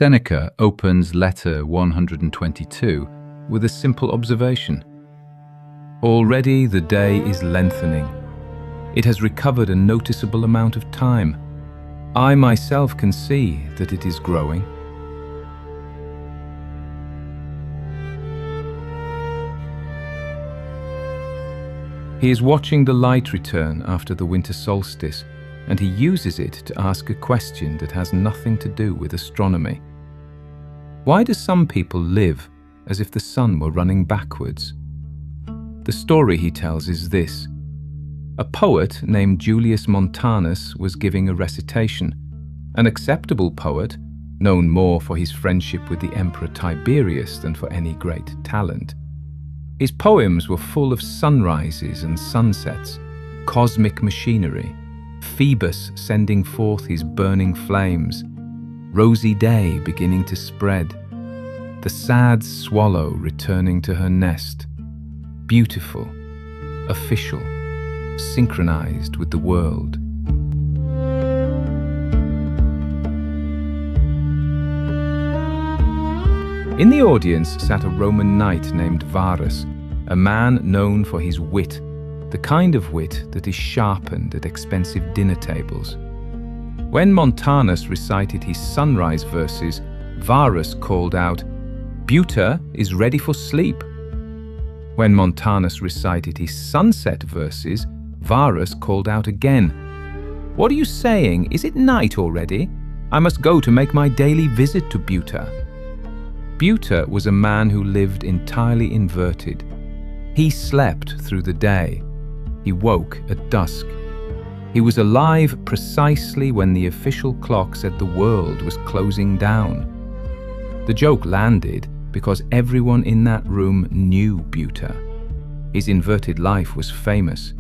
Seneca opens letter 122 with a simple observation. Already the day is lengthening. It has recovered a noticeable amount of time. I myself can see that it is growing. He is watching the light return after the winter solstice, and he uses it to ask a question that has nothing to do with astronomy. Why do some people live as if the sun were running backwards? The story he tells is this. A poet named Julius Montanus was giving a recitation. An acceptable poet, known more for his friendship with the Emperor Tiberius than for any great talent. His poems were full of sunrises and sunsets, cosmic machinery, Phoebus sending forth his burning flames, rosy day beginning to spread, the sad swallow returning to her nest, beautiful, official, synchronized with the world. In the audience sat a Roman knight named Varus, a man known for his wit, the kind of wit that is sharpened at expensive dinner tables. When Montanus recited his sunrise verses, Varus called out, "Buta is ready for sleep." When Montanus recited his sunset verses, Varus called out again, "What are you saying? Is it night already? I must go to make my daily visit to Buta." Buta was a man who lived entirely inverted. He slept through the day. He woke at dusk. He was alive precisely when the official clock said the world was closing down. The joke landed because everyone in that room knew Buta. His inverted life was famous.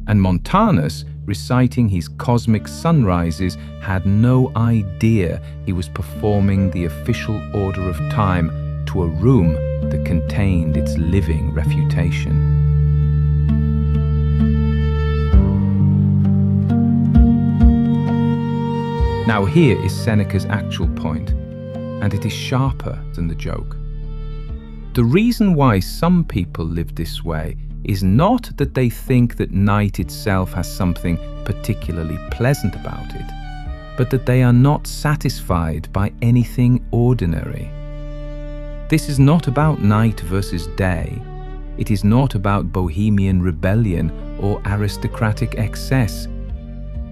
And Montanus, reciting his cosmic sunrises, had no idea he was performing the official order of time to a room that contained its living refutation. Now here is Seneca's actual point, and it is sharper than the joke. The reason why some people live this way is not that they think that night itself has something particularly pleasant about it, but that they are not satisfied by anything ordinary. This is not about night versus day. It is not about bohemian rebellion or aristocratic excess.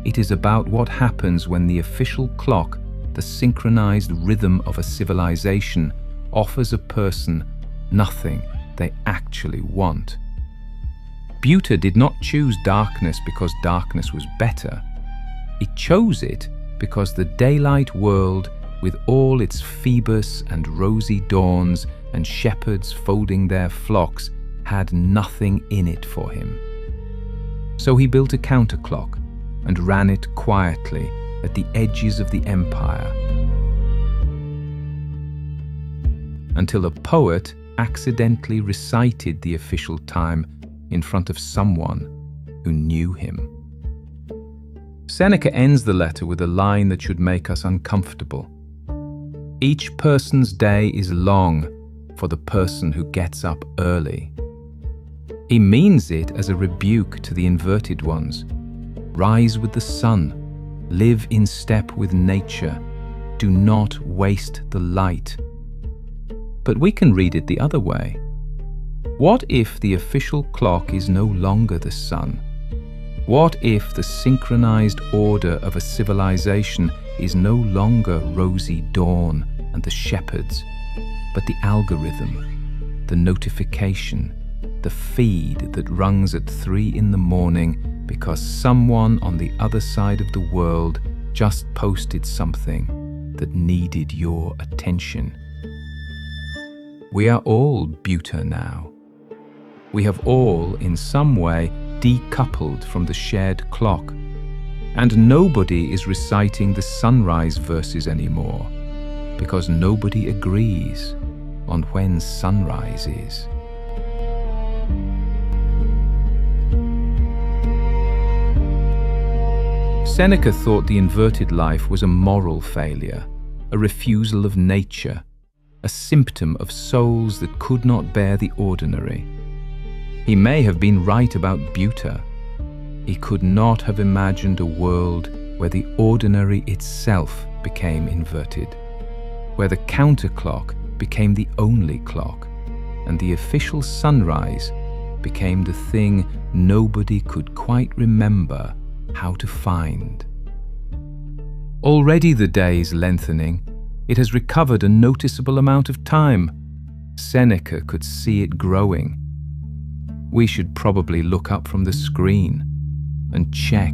It is about what happens when the official clock, the synchronized rhythm of a civilization, offers a person nothing they actually want. Buta did not choose darkness because darkness was better. It chose it because the daylight world, with all its Phoebus and rosy dawns and shepherds folding their flocks, had nothing in it for him. So he built a counterclock and ran it quietly at the edges of the empire, until a poet accidentally recited the official time in front of someone who knew him. Seneca ends the letter with a line that should make us uncomfortable. Each person's day is long for the person who gets up early. He means it as a rebuke to the inverted ones. Rise with the sun, live in step with nature, do not waste the light. But we can read it the other way. What if the official clock is no longer the sun? What if the synchronized order of a civilization is no longer rosy dawn and the shepherds, but the algorithm, the notification, the feed that rings at 3 in the morning because someone on the other side of the world just posted something that needed your attention? We are all Buta now. We have all, in some way, decoupled from the shared clock, and nobody is reciting the sunrise verses anymore, because nobody agrees on when sunrise is. Seneca thought the inverted life was a moral failure, a refusal of nature, a symptom of souls that could not bear the ordinary. He may have been right about Buta. He could not have imagined a world where the ordinary itself became inverted, where the counterclock became the only clock, and the official sunrise became the thing nobody could quite remember how to find. Already the day is lengthening. It has recovered a noticeable amount of time. Seneca could see it growing. We should probably look up from the screen and check